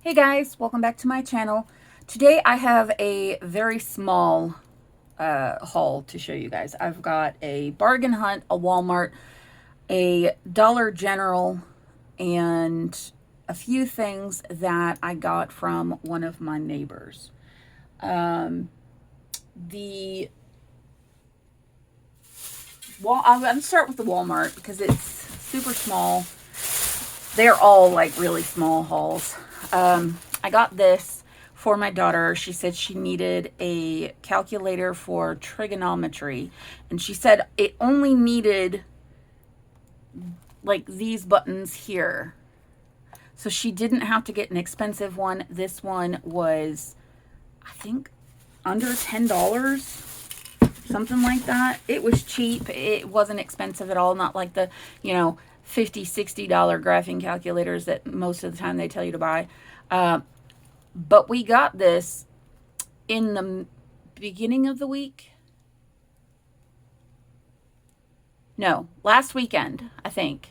Hey guys, welcome back to my channel. Today I have a very small haul to show you guys. I've got a bargain hunt, a Walmart, a Dollar General, and a few things that I got from one of my neighbors. The I'm going to start with the Walmart because it's super small. They're all like really small hauls. I got this for my daughter. She said she needed a calculator for trigonometry, and she said it only needed like these buttons here. So she didn't have to get an expensive one. This one was, I think, under $10, something like that. It was cheap. It wasn't expensive at all. Not like the, $50, $60 graphing calculators that most of the time they tell you to buy. But we got this in the beginning of the week. No, last weekend, I think.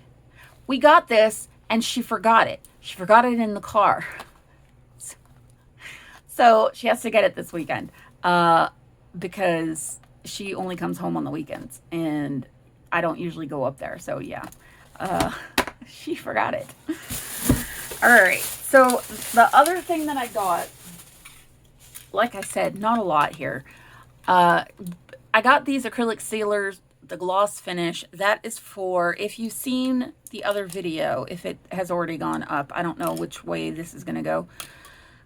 We got this and she forgot it. She forgot it in the car. So she has to get it this weekend because she only comes home on the weekends and I don't usually go up there. So yeah, she forgot it. All right. So the other thing that I got, like I said, not a lot here. I got these acrylic sealers, the gloss finish. That is for, if you've seen the other video, if it has already gone up, I don't know which way this is going to go.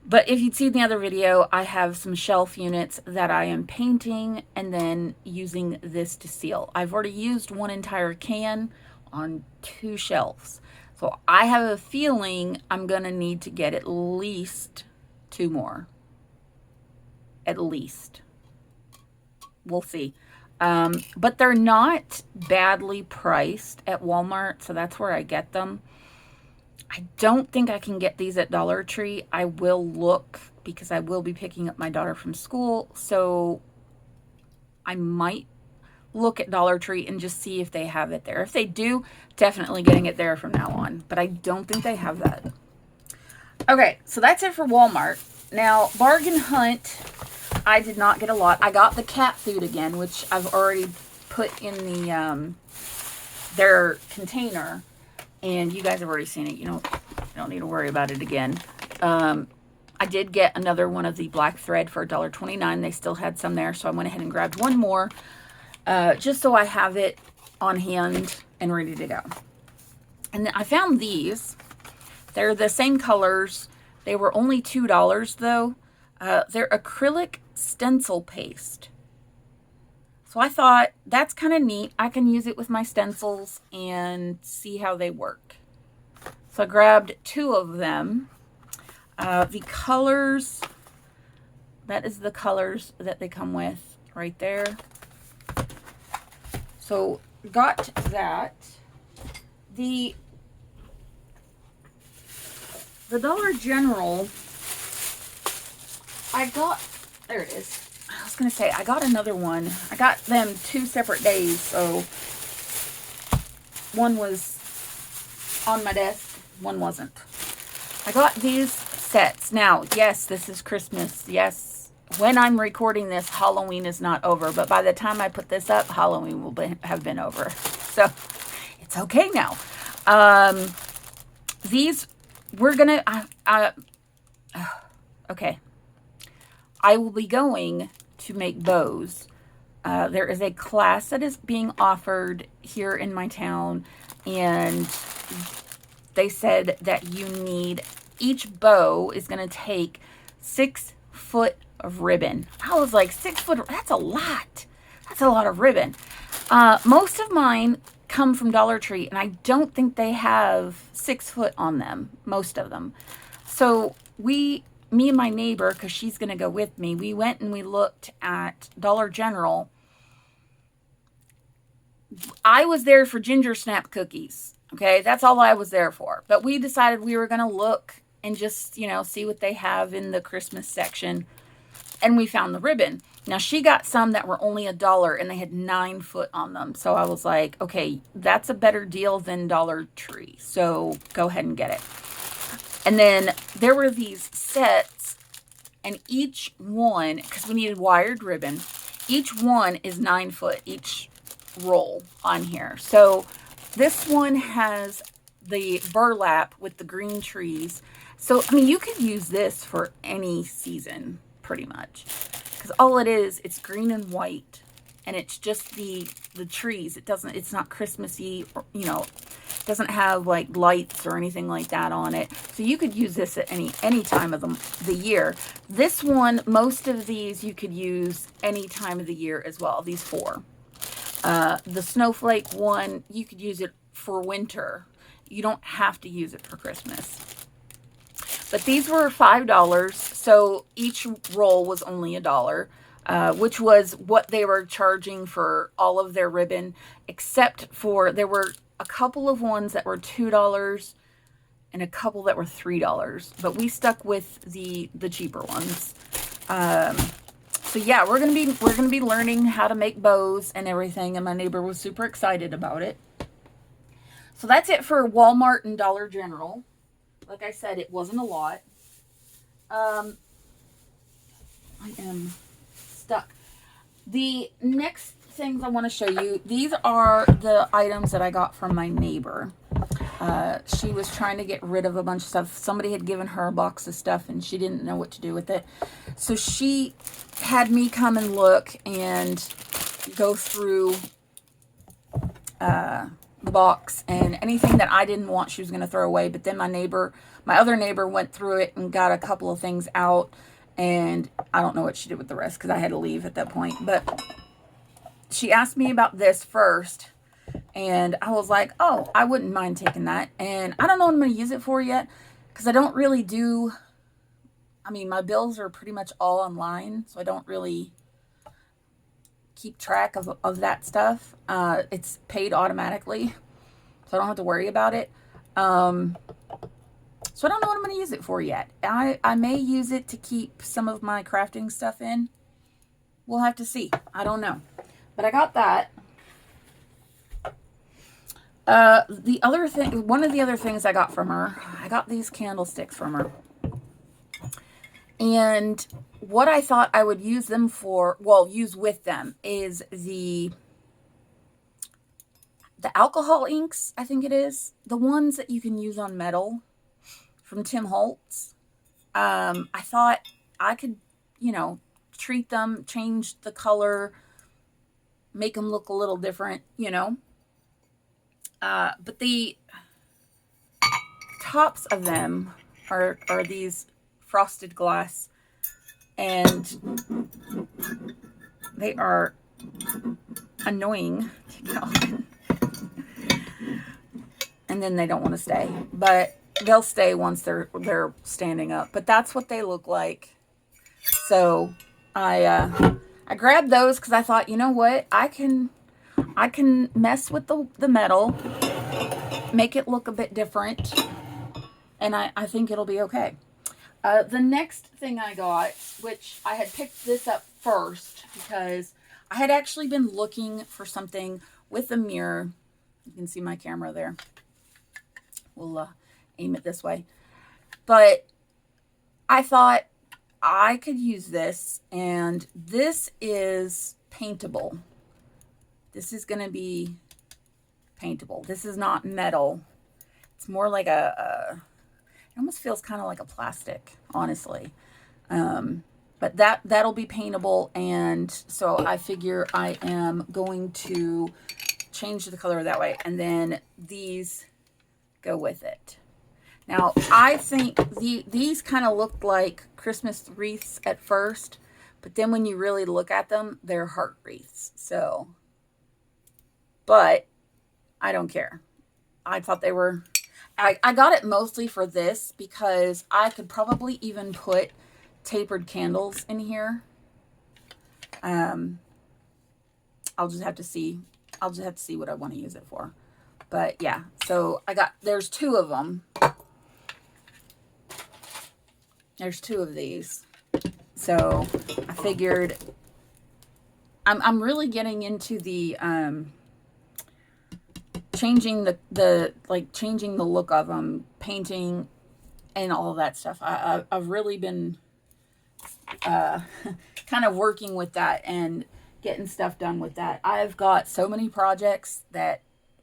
But if you'd seen the other video, I have some shelf units that I am painting and then using this to seal. I've already used one entire can on 2 shelves. So I have a feeling I'm going to need to get at least 2 more. At least. We'll see. But they're not badly priced at Walmart, so that's where I get them. I don't think I can get these at Dollar Tree. I will look because I will be picking up my daughter from school. So I might look at Dollar Tree and just see if they have it there. If they do, definitely getting it there from now on. But I don't think they have that. Okay, so that's it for Walmart. Now, Bargain Hunt, I did not get a lot. I got the cat food again, which I've already put in the their container. And you guys have already seen it. You don't need to worry about it again. I did get another one of the black thread for $1.29. They still had some there, so I went ahead and grabbed one more. Just so I have it on hand and ready to go. And then I found these. They're the same colors. They were only $2 though. They're acrylic stencil paste. So I thought that's kind of neat. I can use it with my stencils and see how they work. So I grabbed 2 of them. The colors, that is the colors that they come with right there. So got that. The Dollar General, I got, there it is. I was going to say, I got another one. I got them 2 separate days, so one was on my desk, one wasn't. I got these sets. Now, yes, this is Christmas. Yes, when I'm recording this, Halloween is not over, but by the time I put this up, Halloween will have been over. So, it's okay now. These, we're going to, okay. I will be going to make bows. There is a class that is being offered here in my town, and they said that you need, each bow is going to take 6 foot of ribbon. I was like, 6 foot, that's a lot. That's a lot of ribbon. Most of mine come from Dollar Tree, and I don't think they have 6 foot on them, most of them. So me and my neighbor, because she's going to go with me, we went and we looked at Dollar General. I was there for ginger snap cookies. Okay, that's all I was there for. But we decided we were going to look and just, see what they have in the Christmas section. And we found the ribbon. Now, she got some that were only $1 and they had 9 foot on them. So I was like, okay, that's a better deal than Dollar Tree. So go ahead and get it. And then there were these sets, and each one, because we needed wired ribbon, each one is 9 foot, each roll on here. So this one has the burlap with the green trees. So, I mean, you could use this for any season, pretty much. Because all it is, it's green and white. And it's just the trees. It's not Christmassy, or, you know, doesn't have like lights or anything like that on it. So you could use this at any time of the year. This one, most of these you could use any time of the year as well, these 4. The snowflake one, you could use it for winter. You don't have to use it for Christmas. But these were $5, so each roll was only $1, which was what they were charging for all of their ribbon, except for there were a couple of ones that were $2 and a couple that were $3. But we stuck with the cheaper ones. So yeah, we're gonna be learning how to make bows and everything, and my neighbor was super excited about it. So that's it for Walmart and Dollar General. Like I said, it wasn't a lot. I am stuck. The next things I want to show you, these are the items that I got from my neighbor. She was trying to get rid of a bunch of stuff. Somebody had given her a box of stuff and she didn't know what to do with it. So she had me come and look and go through the box, and anything that I didn't want she was going to throw away. But then my other neighbor went through it and got a couple of things out, and I don't know what she did with the rest because I had to leave at that point. But she asked me about this first, and I was like, oh, I wouldn't mind taking that. And I don't know what I'm going to use it for yet, because I don't really do, I mean, my bills are pretty much all online, so I don't really keep track of that stuff. It's paid automatically, so I don't have to worry about it. So I don't know what I'm going to use it for yet. I may use it to keep some of my crafting stuff in. We'll have to see. I don't know. But I got that. The other thing, one of the other things I got from her, I got these candlesticks from her. And what I thought I would use them for, well, use with them, is the alcohol inks, I think it is. The ones that you can use on metal from Tim Holtz. I thought I could, you know, treat them, change the color, make them look a little different, you know. But the tops of them are these frosted glass, and they are annoying to get on. And then they don't want to stay, but they'll stay once they're standing up. But that's what they look like. So I grabbed those because I thought, you know what, I can mess with the metal, make it look a bit different, and I think it'll be okay. The next thing I got, which I had picked this up first because I had actually been looking for something with a mirror. You can see my camera there. We'll aim it this way. But I thought I could use this, and this is paintable. This is going to be paintable. This is not metal. It's more like it almost feels kind of like a plastic, honestly. But that'll be paintable, and so I figure I am going to change the color that way, and then these go with it. Now, I think these kind of looked like Christmas wreaths at first, but then when you really look at them, they're heart wreaths. So, but I don't care. I thought they were, I got it mostly for this because I could probably even put tapered candles in here. I'll just have to see. I'll just have to see what I want to use it for. But yeah, so there's 2 of them. There's 2 of these. So I figured I'm really getting into the changing the look of them, painting and all of that stuff. I've really been kind of working with that and getting stuff done with that. I've got so many projects that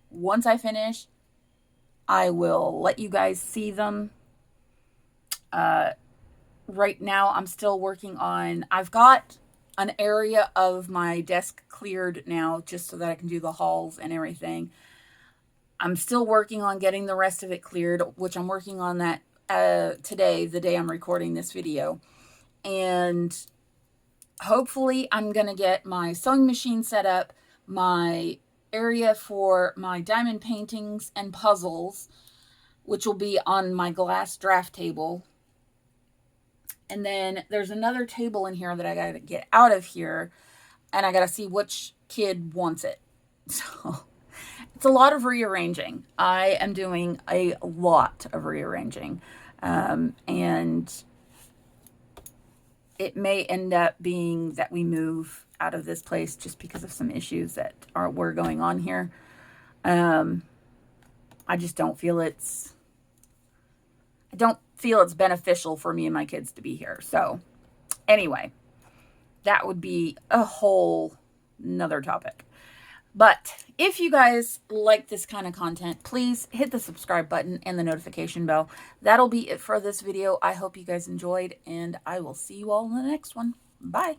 once I finish, I will let you guys see them. Right now, I'm still working on, I've got an area of my desk cleared now just so that I can do the hauls and everything. I'm still working on getting the rest of it cleared, which I'm working on that today, the day I'm recording this video. And hopefully I'm going to get my sewing machine set up, my area for my diamond paintings and puzzles, which will be on my glass draft table. And then there's another table in here that I got to get out of here, and I got to see which kid wants it. So it's a lot of rearranging. I am doing a lot of rearranging. And it may end up being that we move out of this place just because of some issues that were going on here. I just don't feel it's beneficial for me and my kids to be here. So anyway, that would be a whole nother topic. But if you guys like this kind of content, please hit the subscribe button and the notification bell. That'll be it for this video. I hope you guys enjoyed, and I will see you all in the next one. Bye.